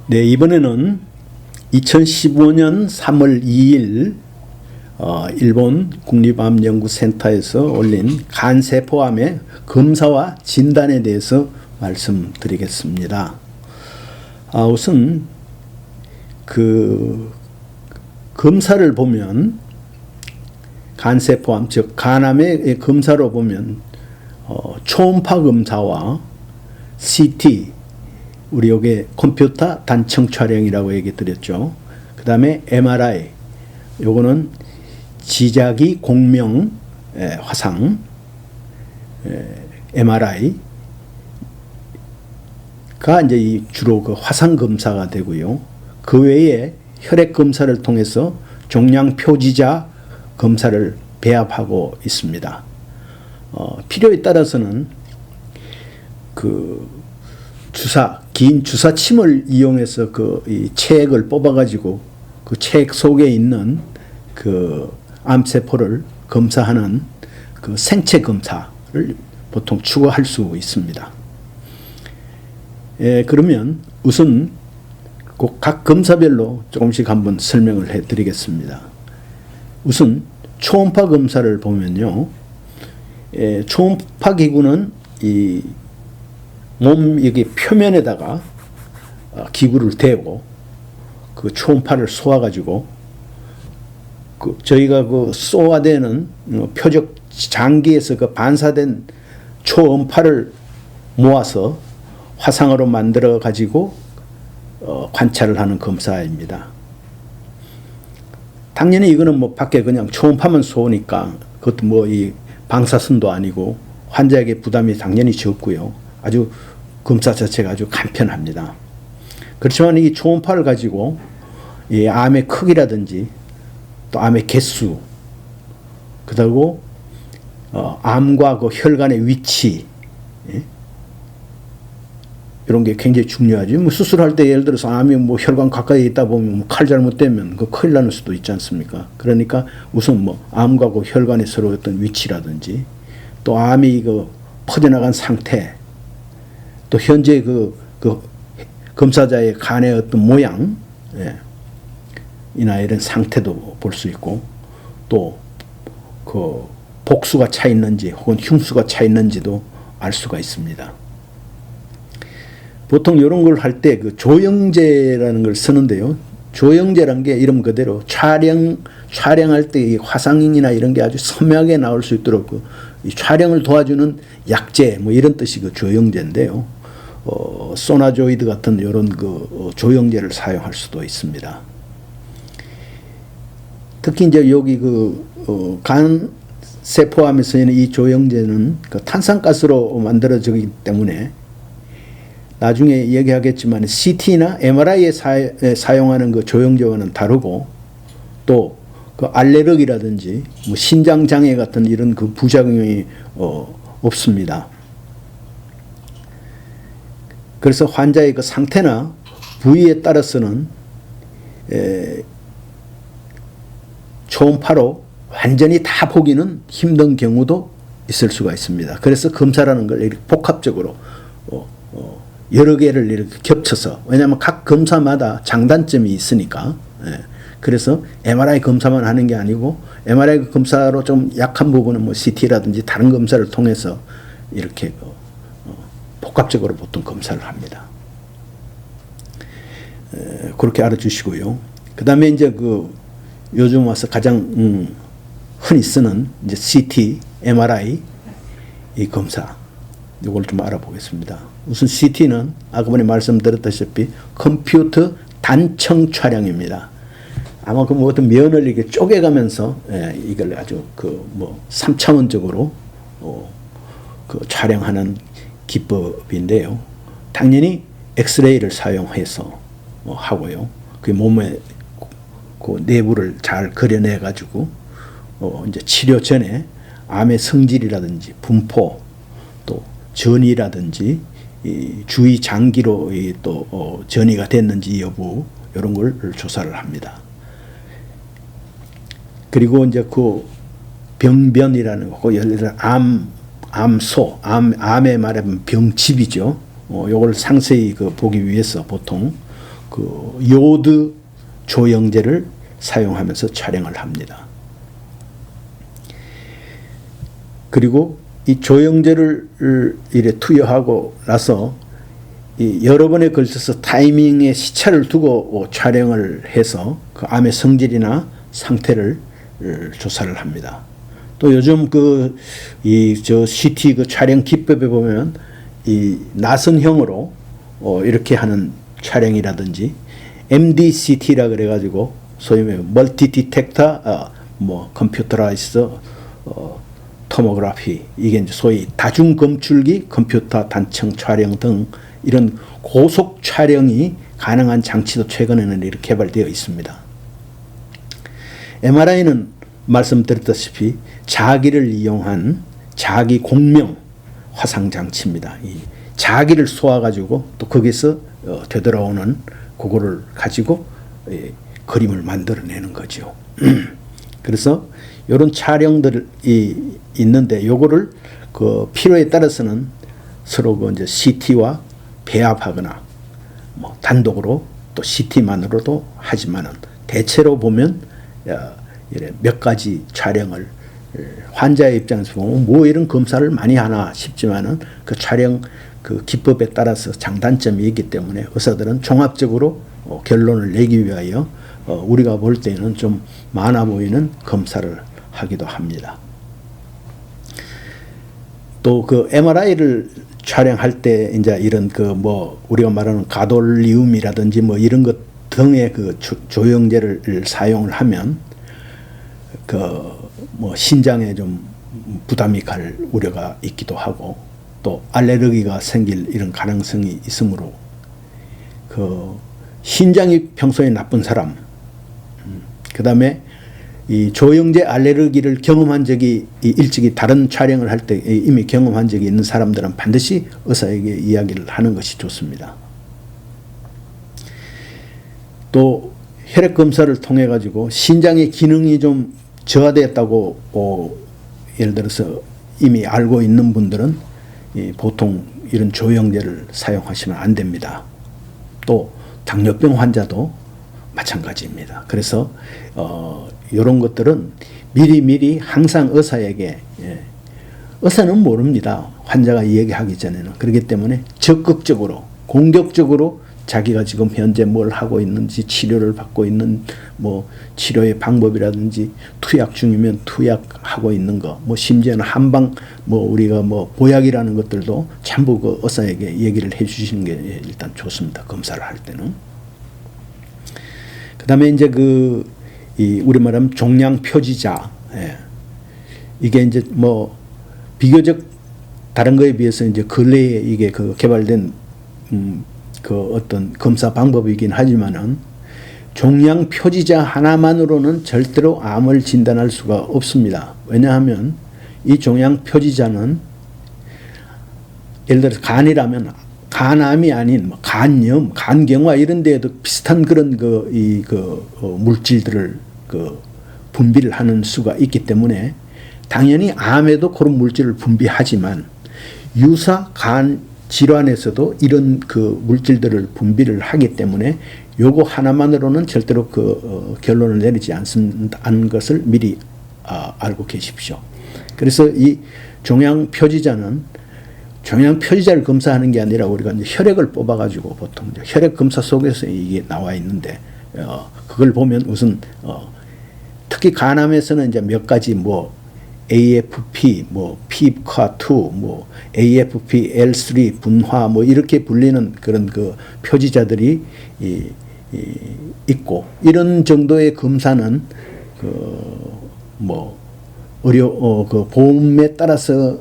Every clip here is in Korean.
네, 이번에는 2015년 3월 2일 일본 국립암연구센터에서 올린 간세포암의 검사와 진단에 대해서 말씀드리겠습니다. 우선 그 검사를 보면 간세포암, 즉 간암의 검사로 보면 초음파 검사와 CT, 우리 여기 컴퓨터 단층 촬영이라고 얘기 드렸죠. 그 다음에 MRI, 요거는 지자기 공명 화상 MRI가 이제 주로 그 화상 검사가 되고요. 그 외에 혈액 검사를 통해서 종양 표지자 검사를 배합하고 있습니다. 필요에 따라서는 그 긴 주사침을 이용해서 이 체액을 뽑아가지고 그 체액 속에 있는 그 암세포를 검사하는 그 생체 검사를 보통 추구할 수 있습니다. 그러면 우선 각 검사별로 조금씩 한번 설명을 해 드리겠습니다. 우선 초음파 검사를 보면요. 초음파 기구는 이 몸 여기 표면에다가 기구를 대고 그 초음파를 쏘아가지고 저희가 그 쏘아대는 표적 장기에서 그 반사된 초음파를 모아서 화상으로 만들어 가지고 관찰을 하는 검사입니다. 당연히 이거는 뭐 밖에 그냥 초음파만 쏘니까 그것도 뭐 이 방사선도 아니고 환자에게 부담이 당연히 적고요. 아주 검사 자체가 아주 간편합니다. 그렇지만 이 초음파를 가지고 이 암의 크기라든지 또 암의 개수, 그리고 암과 그 혈관의 위치, 이런 게 굉장히 중요하죠. 뭐 수술할 때 예를 들어서 암이 뭐 혈관 가까이 있다 보면 뭐 칼 잘못되면 그 큰일 나는 수도 있지 않습니까? 그러니까 우선 뭐 암과 그 혈관의 서로 어떤 위치라든지 또 암이 그 퍼져나간 상태, 또 현재 그 검사자의 간의 어떤 모양, 이나 이런 상태도 볼 수 있고 또 그 복수가 차 있는지 혹은 흉수가 차 있는지도 알 수가 있습니다. 보통 이런 걸 할 때 그 조영제라는 걸 쓰는데요. 조영제란 게 이름 그대로 촬영할 때 이 화상이나 이런 게 아주 선명하게 나올 수 있도록 이 촬영을 도와주는 약제 뭐 이런 뜻이 그 조영제인데요. 소나조이드 같은 이런 조영제를 사용할 수도 있습니다. 특히 이제 여기 간 세포암에서는 이 조영제는 탄산가스로 만들어지기 때문에 나중에 얘기하겠지만 CT나 MRI에 사용하는 그 조영제와는 다르고 또 그 알레르기라든지 뭐 신장 장애 같은 이런 그 부작용이 없습니다. 그래서 환자의 그 상태나 부위에 따라서는 초음파로 완전히 다 보기는 힘든 경우도 있을 수가 있습니다. 그래서 검사라는 걸 이렇게 복합적으로 여러 개를 이렇게 겹쳐서, 왜냐하면 각 검사마다 장단점이 있으니까, 그래서 MRI 검사만 하는 게 아니고 MRI 검사로 좀 약한 부분은 뭐 CT라든지 다른 검사를 통해서 이렇게 복합적으로 보통 검사를 합니다. 그렇게 알아주시고요. 그 다음에 이제 요즘 와서 가장 흔히 쓰는 이제 CT, MRI 이 검사, 이걸 좀 알아보겠습니다. 우선 CT는 아까 전에 말씀드렸다시피 컴퓨터 단층 촬영입니다. 아마 뭐 어떤 면을 이렇게 쪼개가면서 이걸 아주 3차원적으로 촬영하는 기법인데요. 당연히 엑스레이를 사용해서 하고요. 그 몸의 그 내부를 잘 그려내 가지고 이제 치료 전에 암의 성질이라든지 분포 또 전이라든지 이 주위 장기로 또 전이가 됐는지 여부 이런 걸 조사를 합니다. 그리고 이제 그 병변이라는 거, 예를 들어 암에 말하면 병집이죠. 요걸 상세히 보기 위해서 보통 그 요드 조영제를 사용하면서 촬영을 합니다. 그리고 이 조영제를 이래 투여하고 나서 여러 번에 걸쳐서 타이밍에 시차를 두고 촬영을 해서 그 암의 성질이나 상태를 조사를 합니다. 또 요즘 CT 그 촬영 기법에 보면 이 나선형으로 이렇게 하는 촬영이라든지 MDCT라 그래가지고 소위 멀티 디텍터 컴퓨터라이즈 토모그래피, 이게 이제 소위 다중 검출기 컴퓨터 단층 촬영 등 이런 고속 촬영이 가능한 장치도 최근에는 이렇게 개발되어 있습니다. MRI는 말씀드렸다시피 자기를 이용한 자기 공명 화상 장치입니다. 이 자기를 쏘아가지고 또 거기서 되돌아오는 그거를 가지고 그림을 만들어내는 거죠. 그래서 이런 촬영들이 있는데 요거를 그 필요에 따라서는 서로 그 이제 CT와 배합하거나 뭐 단독으로 또 CT만으로도 하지만은 대체로 보면 몇 가지 촬영을 환자의 입장에서 보면 뭐 이런 검사를 많이 하나 싶지만은 그 촬영 그 기법에 따라서 장단점이 있기 때문에 의사들은 종합적으로 결론을 내기 위하여 우리가 볼 때는 좀 많아 보이는 검사를 하기도 합니다. 또 그 MRI를 촬영할 때 이제 이런 그 뭐 우리가 말하는 가돌리움이라든지 뭐 이런 것 등의 그 조영제를 사용을 하면 그 뭐 신장에 좀 부담이 갈 우려가 있기도 하고 또 알레르기가 생길 이런 가능성이 있으므로 그 신장이 평소에 나쁜 사람, 그 다음에 이 조영제 알레르기를 경험한 적이 일찍이 다른 촬영을 할 때 이미 경험한 적이 있는 사람들은 반드시 의사에게 이야기를 하는 것이 좋습니다. 또 혈액 검사를 통해 가지고 신장의 기능이 좀 저하되었다고 예를 들어서 이미 알고 있는 분들은 보통 이런 조영제를 사용하시면 안 됩니다. 또 당뇨병 환자도 마찬가지입니다. 그래서 이런 것들은 미리미리 항상 의사에게 의사는 모릅니다. 환자가 얘기하기 전에는. 그렇기 때문에 적극적으로 공격적으로 자기가 지금 현재 뭘 하고 있는지 치료를 받고 있는 뭐 치료의 방법이라든지 투약 중이면 투약하고 있는 거 뭐 심지어는 한방 뭐 우리가 뭐 보약이라는 것들도 전부 그 의사에게 얘기를 해 주시는 게 일단 좋습니다. 검사를 할 때는. 그 다음에 이제 우리 말하면 종양 표지자. 이게 이제 뭐 비교적 다른 거에 비해서 이제 근래에 이게 개발된 그 어떤 검사 방법이긴 하지만은 종양 표지자 하나만으로는 절대로 암을 진단할 수가 없습니다. 왜냐하면 이 종양 표지자는 예를 들어서 간이라면 간암이 아닌 뭐 간염, 간경화 이런 데에도 비슷한 그런 물질들을 분비를 하는 수가 있기 때문에 당연히 암에도 그런 물질을 분비하지만 유사 간 질환에서도 이런 물질들을 분비를 하기 때문에 요거 하나만으로는 절대로 결론을 내리지 않는 것을 미리 알고 계십시오. 그래서 이 종양 표지자는 종양 표지자를 검사하는 게 아니라 우리가 이제 혈액을 뽑아가지고 보통 이제 혈액 검사 속에서 이게 나와 있는데 그걸 보면 우선 특히 간암에서는 이제 몇 가지 뭐 AFP, 뭐 PIPCA2, 뭐 AFP-L3 분화 뭐 이렇게 불리는 그런 표지자들이 있고 이런 정도의 검사는 뭐 의료 보험에 따라서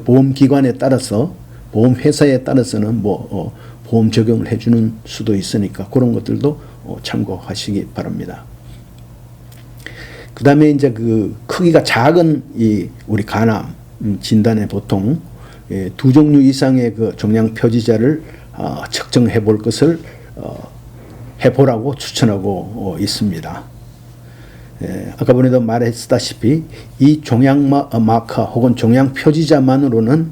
보험 기관에 따라서 보험 회사에 따라서는 뭐 보험 적용을 해주는 수도 있으니까 그런 것들도 참고하시기 바랍니다. 그 다음에 이제 크기가 작은 우리 간암 진단에 보통 2종류 이상의 종양 표지자를 측정해 볼 것을 해보라고 추천하고 있습니다. 아까 전에도 말했다시피 이 종양 마커 혹은 종양 표지자만으로는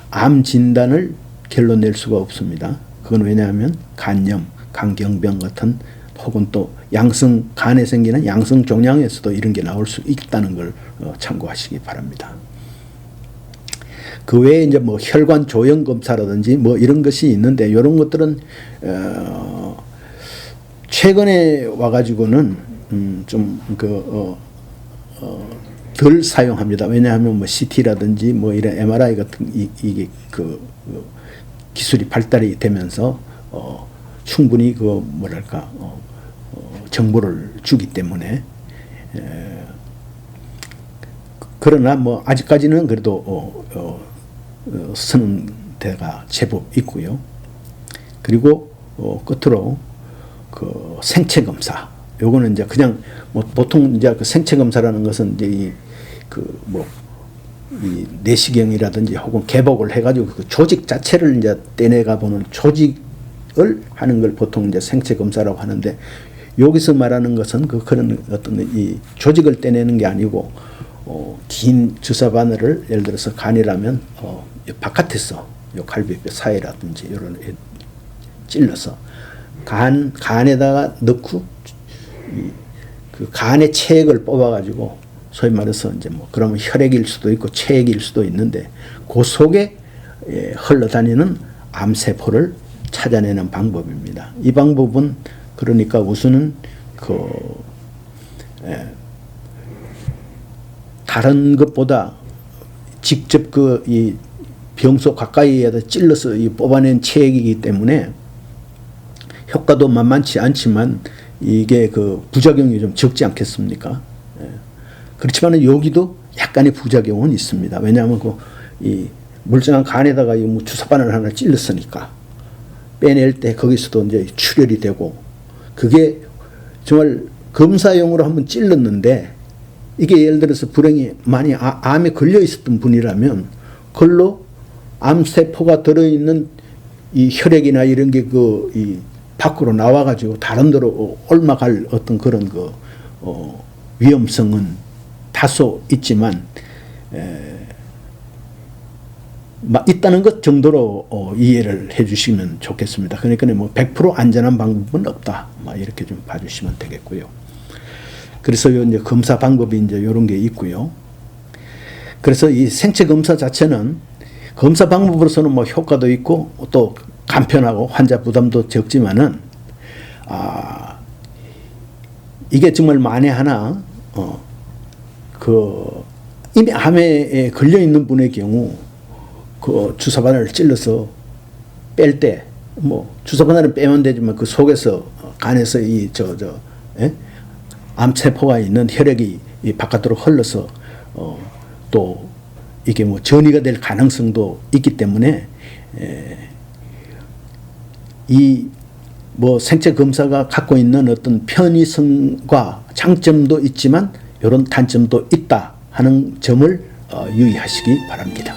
암 진단을 결론 낼 수가 없습니다. 그건 왜냐하면 간염, 간경병 같은 혹은 또 양성 간에 생기는 양성 종양에서도 이런 게 나올 수 있다는 걸 참고하시기 바랍니다. 그 외에 이제 뭐 혈관 조형 검사라든지 뭐 이런 것이 있는데 이런 것들은 최근에 와가지고는 좀 덜 사용합니다. 왜냐하면 뭐 CT라든지 뭐 이런 MRI 같은 이게 기술이 발달이 되면서 충분히 뭐랄까 정보를 주기 때문에 그러나 뭐 아직까지는 그래도 쓰는 데가 제법 있고요. 그리고 끝으로 생체 검사. 요거는 이제 그냥 뭐 보통 이제 생체 검사라는 것은 이제 이 내시경이라든지 혹은 개복을 해가지고 그 조직 자체를 이제 떼내가 보는 조직을 하는 걸 보통 이제 생체 검사라고 하는데, 여기서 말하는 것은 그런 어떤 이 조직을 떼내는 게 아니고 긴 주사 바늘을 예를 들어서 간이라면 바깥에서 요 갈비뼈 사이라든지 이런 찔러서 간에다가 넣고 그 간의 체액을 뽑아가지고 소위 말해서 이제 뭐 그러면 혈액일 수도 있고 체액일 수도 있는데 그 속에 흘러다니는 암세포를 찾아내는 방법입니다. 이 방법은 그러니까 우선은 다른 것보다 직접 이 병소 가까이에다 찔러서 뽑아낸 체액이기 때문에 효과도 만만치 않지만 이게 부작용이 좀 적지 않겠습니까? 그렇지만 여기도 약간의 부작용은 있습니다. 왜냐하면 이 멀쩡한 간에다가 뭐 주사바늘 하나 찔렀으니까 빼낼 때 거기서도 이제 출혈이 되고, 그게 정말 검사용으로 한번 찔렀는데 이게 예를 들어서 불행히 많이 암에 걸려 있었던 분이라면 그걸로 암세포가 들어있는 이 혈액이나 이런 게 이 밖으로 나와가지고 다른 데로 옮아갈 어떤 그런 위험성은 다소 있지만 있다는 것 정도로 이해를 해주시면 좋겠습니다. 그러니까 뭐 100% 안전한 방법은 없다. 이렇게 좀 봐주시면 되겠고요. 그래서 이제 검사 방법이 이제 이런 게 있고요. 그래서 이 생체 검사 자체는 검사 방법으로서는 뭐 효과도 있고 또 간편하고 환자 부담도 적지만은 이게 정말 만에 하나 이미 암에 걸려 있는 분의 경우 주사바늘을 찔러서 뺄 때 뭐 주사바늘은 빼면 되지만 그 속에서 간에서 암세포가 있는 혈액이 바깥으로 흘러서 또 이게 뭐 전이가 될 가능성도 있기 때문에 이 뭐 생체 검사가 갖고 있는 어떤 편의성과 장점도 있지만 이런 단점도 있다 하는 점을 유의하시기 바랍니다.